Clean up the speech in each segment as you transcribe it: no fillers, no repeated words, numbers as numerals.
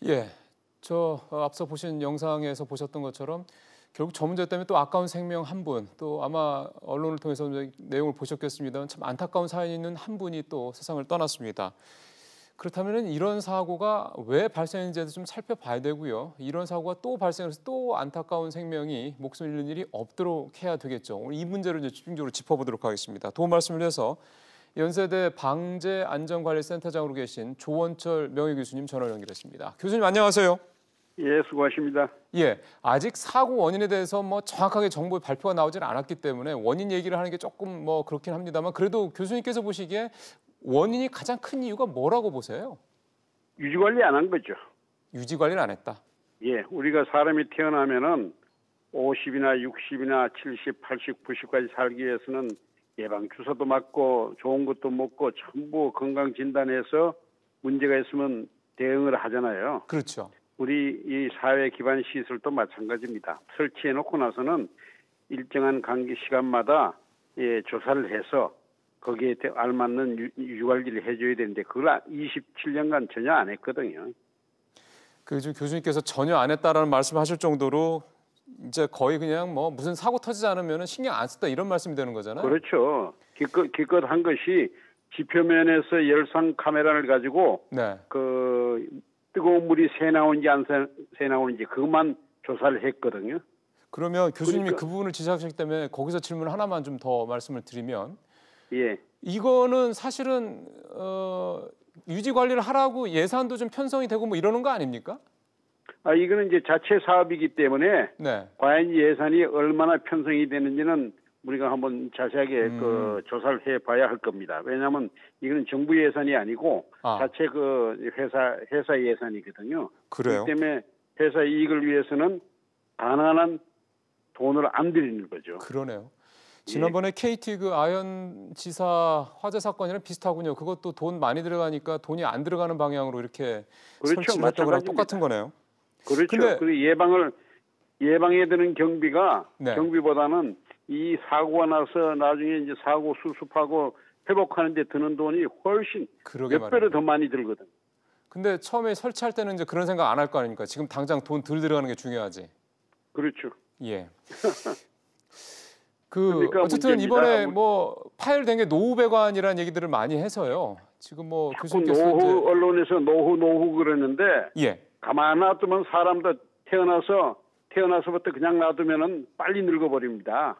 예, 앞서 보신 영상에서 보셨던 것처럼 결국 저 문제 때문에 또 아까운 생명 한 분, 또 아마 언론을 통해서 내용을 보셨겠습니다만 참 안타까운 사연이 있는 한 분이 또 세상을 떠났습니다. 그렇다면 이런 사고가 왜 발생했는지도 좀 살펴봐야 되고요. 이런 사고가 또 발생해서 또 안타까운 생명이 목숨 잃는 일이 없도록 해야 되겠죠. 오늘 이 문제를 이제 집중적으로 짚어보도록 하겠습니다. 도움 말씀을 위해서 연세대 방재안전관리센터장으로 계신 조원철 명예교수님 전화 연결했습니다. 교수님 안녕하세요. 예, 수고하십니다. 예, 아직 사고 원인에 대해서 정확하게 정보의 발표가 나오질 않았기 때문에 원인 얘기를 하는 게 조금 그렇긴 합니다만 그래도 교수님께서 보시기에 원인이 가장 큰 이유가 뭐라고 보세요? 유지 관리 안 한 거죠. 유지 관리를 안 했다. 예, 우리가 사람이 태어나면은 50이나 60이나 70, 80, 90까지 살기 위해서는 예방 주사도 맞고 좋은 것도 먹고 전부 건강 진단해서 문제가 있으면 대응을 하잖아요. 그렇죠. 우리 이 사회 기반 시설도 마찬가지입니다. 설치해 놓고 나서는 일정한 간기 시간마다 조사를 해서 거기에 알맞는 유지 관리를 해줘야 되는데 그걸 27년간 전혀 안 했거든요. 지금 교수님께서 전혀 안 했다라는 말씀하실 정도로 이제 거의 그냥 무슨 사고 터지지 않으면 신경 안 썼다 이런 말씀이 되는 거잖아요. 그렇죠. 기껏 한 것이 지표면에서 열상 카메라를 가지고 네. 그 뜨거운 물이 새 나오는지 안 새 나오는지 그것만 조사를 했거든요. 그러면 교수님이 그 부분을 지적하셨기 때문에 거기서 질문 하나만 좀 더 말씀을 드리면 예. 이거는 사실은 유지 관리를 하라고 예산도 좀 편성이 되고 이러는 거 아닙니까? 이거는 이제 자체 사업이기 때문에 네. 과연 예산이 얼마나 편성이 되는지는 우리가 한번 자세하게 그 조사를 해봐야 할 겁니다. 왜냐하면 이거는 정부 예산이 아니고 자체 그 회사 예산이거든요. 그래요? 그렇기 때문에 회사 이익을 위해서는 가난한 돈을 안 들이는 거죠. 그러네요. 지난번에 KT 그 아현 지사 화재 사건이랑 비슷하군요. 그것도 돈 많이 들어가니까 돈이 안 들어가는 방향으로 이렇게 설치를 했던 거랑 똑같은 거네요. 그렇죠. 근데 그리고 예방에 드는 경비가 네. 경비보다는 이 사고가 나서 나중에 이제 사고 수습하고 회복하는 데 드는 돈이 훨씬 몇 배로 더 많이 들거든. 근데 처음에 설치할 때는 이제 그런 생각 안 할 거 아닙니까? 지금 당장 돈 덜 들어가는 게 중요하지. 그렇죠. 예. 그러니까 어쨌든 이번에 파열된 게 노후배관이라는 얘기들을 많이 해서요. 지금 교수님께서 노후 언론에서 노후 그러는데 예. 가만 놔두면 사람도 태어나서부터 그냥 놔두면은 빨리 늙어버립니다.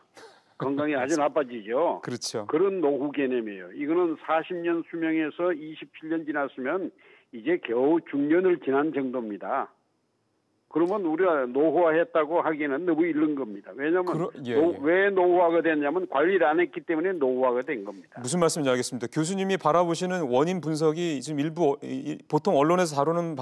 건강이 아주 나빠지죠. 그렇죠. 그런 노후 개념이에요. 이거는 40년 수명에서 27년 지났으면 이제 겨우 중년을 지난 정도입니다. 그러면 우리가 노후화했다고 하기에는 너무 이른 겁니다. 왜냐하면 왜 노후화가 됐냐면 관리를 안 했기 때문에 노후화가 된 겁니다. 무슨 말씀인지 알겠습니다. 교수님이 바라보시는 원인 분석이 지금 일부 보통 언론에서 다루는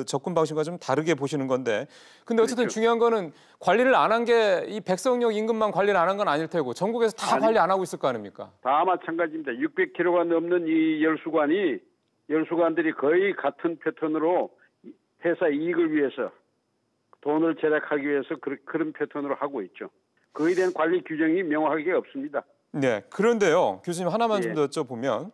접근 방식과 좀 다르게 보시는 건데 근데 어쨌든 그렇죠. 중요한 거는 관리를 안 한 게 이 백석역 인근만 관리를 안 한 건 아닐 테고 전국에서 다 관리 안 하고 있을 거 아닙니까? 다 마찬가지입니다. 600km가 넘는 이 열수관들이 거의 같은 패턴으로 회사 이익을 위해서 돈을 절약하기 위해서 그런 패턴으로 하고 있죠. 그에 대한 관리 규정이 명확하게 없습니다. 네, 그런데요. 교수님 하나만 좀 더 여쭤보면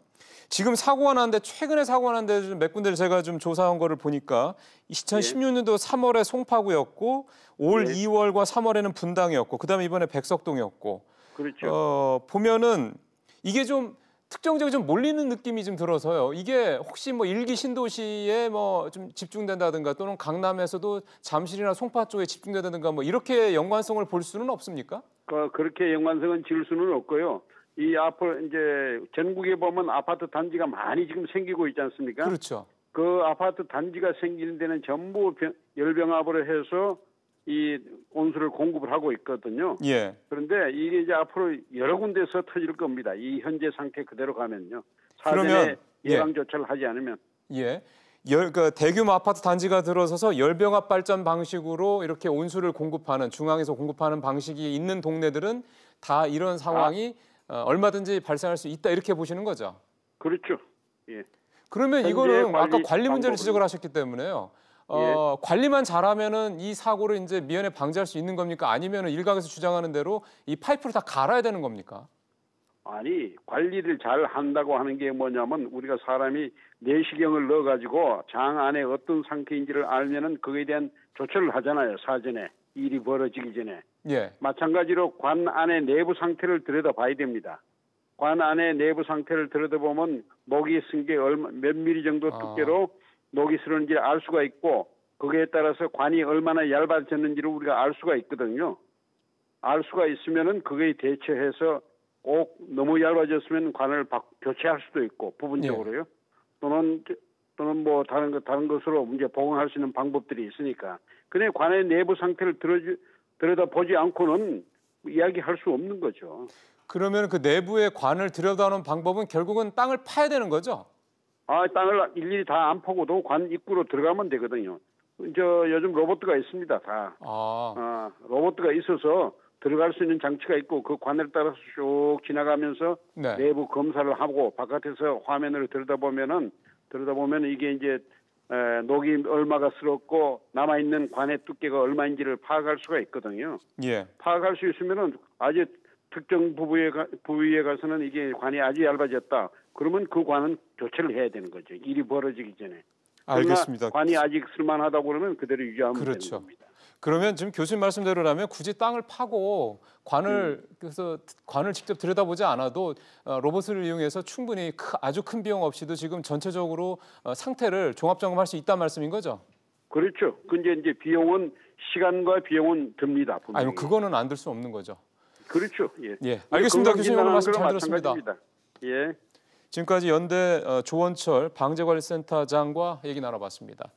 지금 사고가 났는데 최근에 사고가 났는데 몇 군데를 제가 좀 조사한 거를 보니까 2016년도 3월에 송파구였고 올 2월과 3월에는 분당이었고 그다음에 이번에 백석동이었고 그렇죠. 보면은 이게 좀 특정적으로 좀 몰리는 느낌이 좀 들어서요. 이게 혹시 일기 신도시에 좀 집중된다든가 또는 강남에서도 잠실이나 송파 쪽에 집중된다든가 이렇게 연관성을 볼 수는 없습니까? 그렇게 연관성은 지을 수는 없고요. 이 앞으로 이제 전국에 보면 아파트 단지가 많이 지금 생기고 있지 않습니까? 그렇죠. 그 아파트 단지가 생기는 데는 전부 열병합으로 해서 이 온수를 공급을 하고 있거든요. 예. 그런데 이게 이제 앞으로 여러 군데서 터질 겁니다. 이 현재 상태 그대로 가면요. 그러면 예방 조처를 하지 않으면. 예. 대규모 아파트 단지가 들어서서 열병합 발전 방식으로 이렇게 온수를 공급하는 중앙에서 공급하는 방식이 있는 동네들은 다 이런 상황이 얼마든지 발생할 수 있다 이렇게 보시는 거죠. 그렇죠. 예. 그러면 이거는 아까 관리 문제를 지적을 하셨기 때문에요. 관리만 잘하면은 이 사고를 이제 미연에 방지할 수 있는 겁니까? 아니면은 일각에서 주장하는 대로 이 파이프를 다 갈아야 되는 겁니까? 아니, 관리를 잘 한다고 하는 게 뭐냐면 우리가 사람이 내시경을 넣어가지고 장 안에 어떤 상태인지를 알면은 그거에 대한 조처를 하잖아요. 사전에. 일이 벌어지기 전에. 예. 마찬가지로 관 안의 내부 상태를 들여다봐야 됩니다. 관 안의 내부 상태를 들여다보면 녹이 쓴 게 몇 미리 정도 두께로 녹이 쓰는지를 알 수가 있고 거기에 따라서 관이 얼마나 얇아졌는지를 우리가 알 수가 있거든요. 알 수가 있으면은 그거에 대처해서 꼭 너무 얇아졌으면 관을 교체할 수도 있고 부분적으로요. 또는 뭐 다른 것으로 이제 보강할 수 있는 방법들이 있으니까. 근데 관의 내부 상태를 들여다보지 않고는 이야기할 수 없는 거죠. 그러면 그 내부의 관을 들여다보는 방법은 결국은 땅을 파야 되는 거죠? 땅을 일일이 다 안 파고도 관 입구로 들어가면 되거든요. 요즘 로봇가 있습니다, 다. 로봇가 있어서 들어갈 수 있는 장치가 있고 그 관을 따라서 쭉 지나가면서 네. 내부 검사를 하고 바깥에서 화면을 들여다보면 이게 이제 녹이 얼마가 쓸었고 남아있는 관의 두께가 얼마인지를 파악할 수가 있거든요. 예. 파악할 수 있으면은 아주 특정 부위에 가서는 이게 관이 아주 얇아졌다. 그러면 그 관은 교체를 해야 되는 거죠. 일이 벌어지기 전에. 알겠습니다. 관이 아직 쓸만하다고 그러면 그대로 유지하면 되는 겁니다. 그러면 지금 교수님 말씀대로라면 굳이 땅을 파고 그래서 관을 직접 들여다보지 않아도 로봇을 이용해서 충분히 아주 큰 비용 없이도 지금 전체적으로 상태를 종합 점검할 수 있다는 말씀인 거죠? 그렇죠. 근데 이제 시간과 비용은 듭니다. 분명히. 아니, 그거는 안 들 수 없는 거죠. 그렇죠. 예. 예. 알겠습니다. 교수님 오늘 말씀 잘 마찬가지입니다. 들었습니다. 예. 지금까지 연대 조원철 방재관리센터장과 얘기 나눠봤습니다.